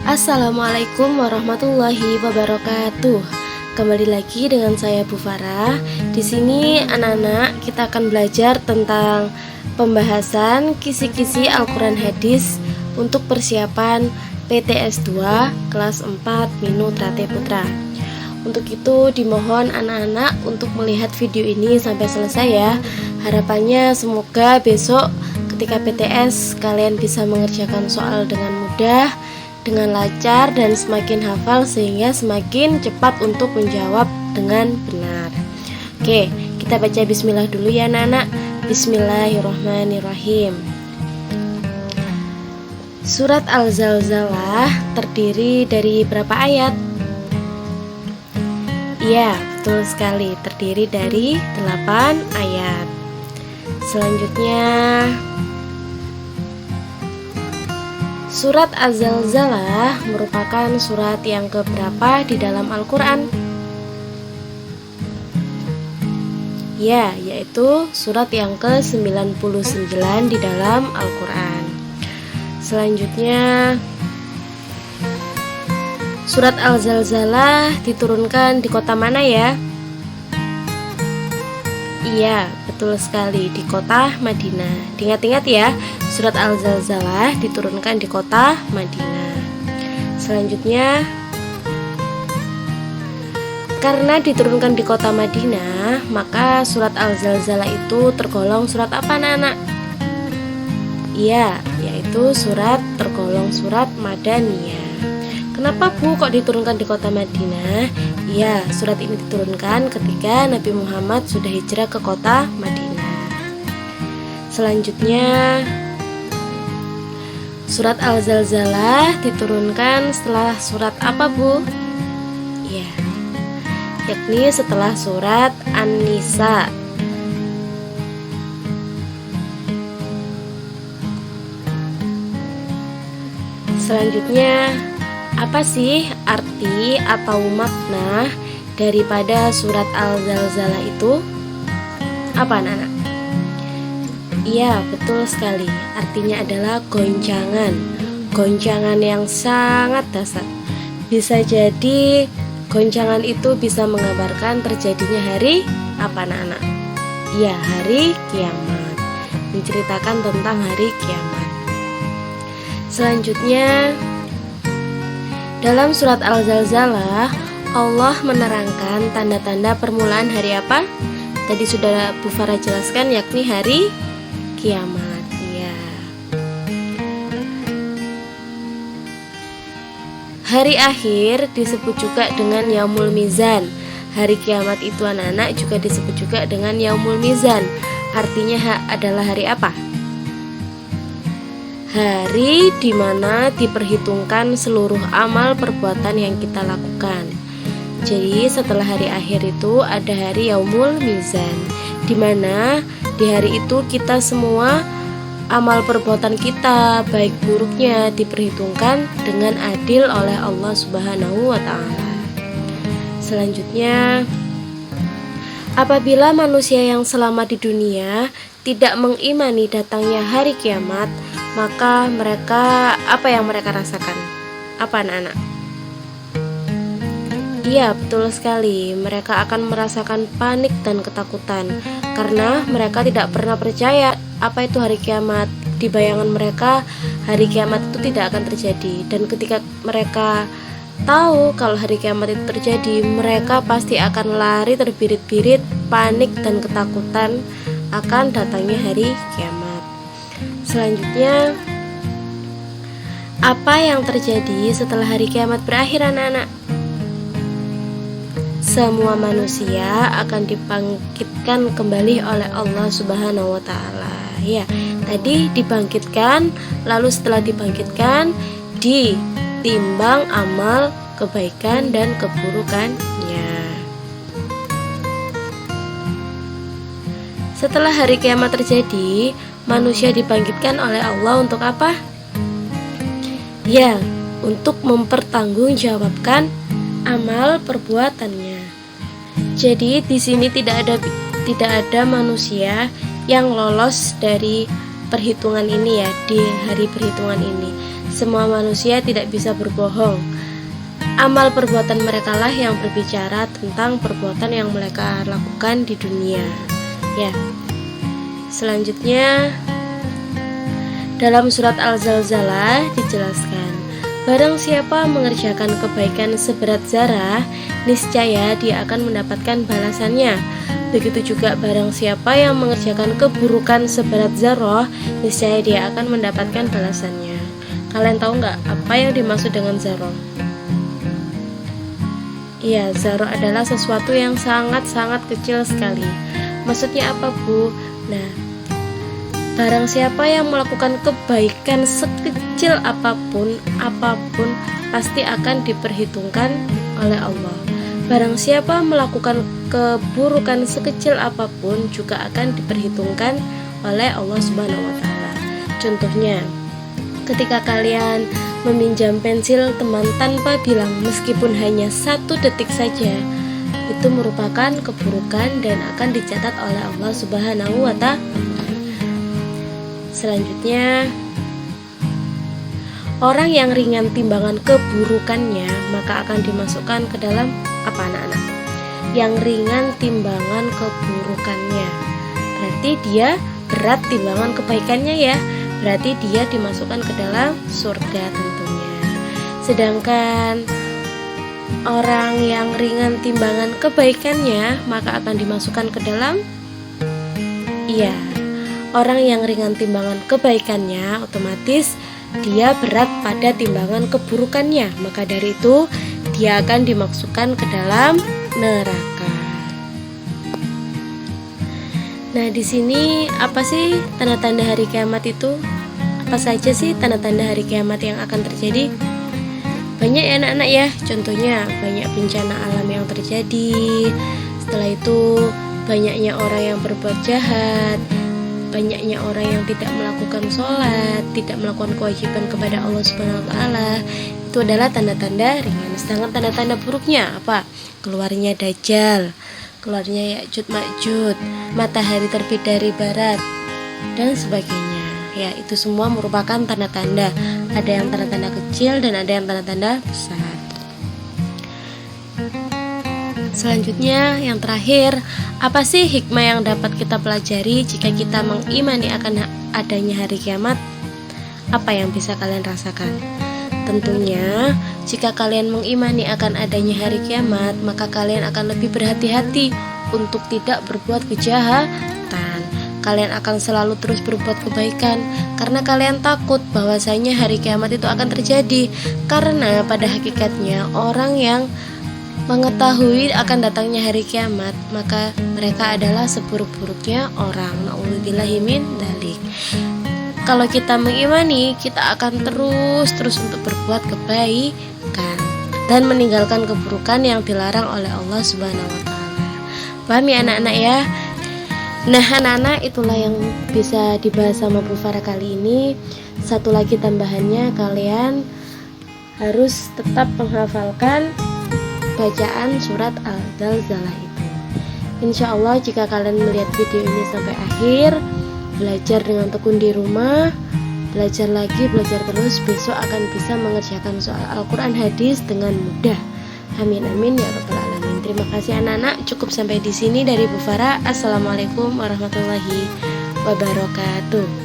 Assalamualaikum warahmatullahi wabarakatuh. Kembali lagi dengan saya Bu Farah. Di sini anak-anak kita akan belajar tentang pembahasan kisi-kisi Al-Quran Hadis untuk persiapan PTS 2 kelas 4 Minu Trate Putra. Untuk itu dimohon anak-anak untuk melihat video ini sampai selesai ya. Harapannya semoga besok ketika PTS kalian bisa mengerjakan soal dengan mudah, dengan lancar, dan semakin hafal sehingga semakin cepat untuk menjawab dengan benar. Oke, kita baca bismillah dulu ya anak-anak. Bismillahirrahmanirrahim. Surat Al-Zalzalah terdiri dari berapa ayat? Iya, betul sekali, terdiri dari 8 ayat. Selanjutnya, Surat Az-Zalzalah merupakan surat yang keberapa di dalam Al-Quran? Ya, yaitu surat yang ke-99 di dalam Al-Quran. Selanjutnya, surat Al-Zalzalah diturunkan di kota mana ya? Iya, betul sekali, di kota Madinah. Diingat-ingat ya, surat Al-Zalzalah diturunkan di kota Madinah. Selanjutnya, karena diturunkan di kota Madinah, maka surat Al-Zalzalah itu tergolong surat apa anak-anak? Iya, yaitu tergolong surat Madaniyah. Kenapa Bu kok diturunkan di kota Madinah? Ya, surat ini diturunkan ketika Nabi Muhammad sudah hijrah ke kota Madinah. Selanjutnya, surat Al-Zalzalah diturunkan setelah surat apa Bu? Ya, yakni setelah surat An-Nisa. Selanjutnya, apa sih arti atau makna daripada surat Al-Zalzalah itu? Apa anak-anak? Iya, betul sekali. Artinya adalah goncangan. Goncangan yang sangat dahsyat. Bisa jadi goncangan itu bisa mengabarkan terjadinya hari apa anak-anak? Iya, hari kiamat. Menceritakan tentang hari kiamat. Selanjutnya, dalam surat Al-Zalzalah, Allah menerangkan tanda-tanda permulaan hari apa? Tadi sudah Bu Farah jelaskan, yakni hari kiamat. Ya. Hari akhir disebut juga dengan Yaumul Mizan. Hari kiamat itu anak-anak juga disebut juga dengan Yaumul Mizan. Artinya adalah hari apa? Hari di mana diperhitungkan seluruh amal perbuatan yang kita lakukan. Jadi setelah hari akhir itu ada hari Yaumul Mizan, di mana di hari itu kita semua amal perbuatan kita baik buruknya diperhitungkan dengan adil oleh Allah Subhanahu wa Ta'ala. Selanjutnya, apabila manusia yang selamat di dunia tidak mengimani datangnya hari kiamat, maka mereka, apa yang mereka rasakan? Apa anak-anak? Iya, betul sekali. Mereka akan merasakan panik dan ketakutan karena mereka tidak pernah percaya apa itu hari kiamat. Di bayangan mereka, hari kiamat itu tidak akan terjadi. Dan ketika mereka tahu kalau hari kiamat itu terjadi, mereka pasti akan lari terbirit-birit, panik dan ketakutan akan datangnya hari kiamat. Selanjutnya, apa yang terjadi setelah hari kiamat berakhir anak-anak? Semua manusia akan dibangkitkan kembali oleh Allah Subhanahu wa Ta'ala. Ya, tadi dibangkitkan, lalu setelah dibangkitkan ditimbang amal kebaikan dan keburukannya. Setelah hari kiamat terjadi, manusia dibangkitkan oleh Allah untuk apa? Ya, untuk mempertanggungjawabkan amal perbuatannya. Jadi di sini tidak ada manusia yang lolos dari perhitungan ini ya, di hari perhitungan ini. Semua manusia tidak bisa berbohong. Amal perbuatan mereka lah yang berbicara tentang perbuatan yang mereka lakukan di dunia. Ya. Selanjutnya dalam surat Al-Zalzalah dijelaskan, barang siapa mengerjakan kebaikan seberat zarah, niscaya dia akan mendapatkan balasannya. Begitu juga barang siapa yang mengerjakan keburukan seberat zarah, niscaya dia akan mendapatkan balasannya. Kalian tahu nggak apa yang dimaksud dengan zarah? Iya, zarah adalah sesuatu yang sangat-sangat kecil sekali. Maksudnya apa, Bu? Nah, barang siapa yang melakukan kebaikan sekecil apapun pasti akan diperhitungkan oleh Allah. Barang siapa melakukan keburukan sekecil apapun juga akan diperhitungkan oleh Allah Subhanahu wa taala. Contohnya, ketika kalian meminjam pensil teman tanpa bilang meskipun hanya 1 detik saja, itu merupakan keburukan dan akan dicatat oleh Allah Subhanahu wa ta'ala. Selanjutnya, orang yang ringan timbangan keburukannya maka akan dimasukkan ke dalam apa, anak-anak? Yang ringan timbangan keburukannya, berarti dia berat timbangan kebaikannya ya. Berarti dia dimasukkan ke dalam surga tentunya. Sedangkan orang yang ringan timbangan kebaikannya maka akan dimasukkan ke dalam, iya, orang yang ringan timbangan kebaikannya otomatis dia berat pada timbangan keburukannya, maka dari itu dia akan dimasukkan ke dalam neraka. Nah, di sini apa sih tanda-tanda hari kiamat itu? Apa saja sih tanda-tanda hari kiamat yang akan terjadi? Banyak ya anak-anak ya. Contohnya banyak bencana alam yang terjadi. Setelah itu banyaknya orang yang berbuat jahat, banyaknya orang yang tidak melakukan sholat, tidak melakukan kewajiban kepada Allah Subhanahu wa taala. Itu adalah tanda-tanda ringan. Sedangkan tanda-tanda buruknya apa? Keluarnya Dajjal, keluarnya Ya'juj Ma'juj, matahari terbit dari barat, dan sebagainya. Ya, itu semua merupakan tanda-tanda. Ada yang tanda-tanda kecil dan ada yang tanda-tanda besar. Selanjutnya, yang terakhir, apa sih hikmah yang dapat kita pelajari jika kita mengimani akan adanya hari kiamat? Apa yang bisa kalian rasakan? Tentunya, jika kalian mengimani akan adanya hari kiamat, maka kalian akan lebih berhati-hati untuk tidak berbuat kejahatan. Kalian akan selalu terus berbuat kebaikan karena kalian takut bahwasanya hari kiamat itu akan terjadi. Karena pada hakikatnya orang yang mengetahui akan datangnya hari kiamat, maka mereka adalah seburuk-buruknya orang. Na'udzubillahi min dzalik. Kalau kita mengimani, kita akan terus untuk berbuat kebaikan dan meninggalkan keburukan yang dilarang oleh Allah Subhanahu wa taala. Paham ya anak-anak ya? Nah anak-anak, itulah yang bisa dibahas sama Bu Farah kali ini. Satu lagi tambahannya, kalian harus tetap menghafalkan bacaan surat Al-Zalzalah itu. Insya Allah jika kalian melihat video ini sampai akhir, belajar dengan tekun di rumah, belajar lagi, belajar terus, besok akan bisa mengerjakan soal Al-Quran hadis dengan mudah. Amin amin ya rabbal alamin. Terima kasih anak-anak. Cukup sampai di sini dari Bu Farah. Assalamualaikum warahmatullahi wabarakatuh.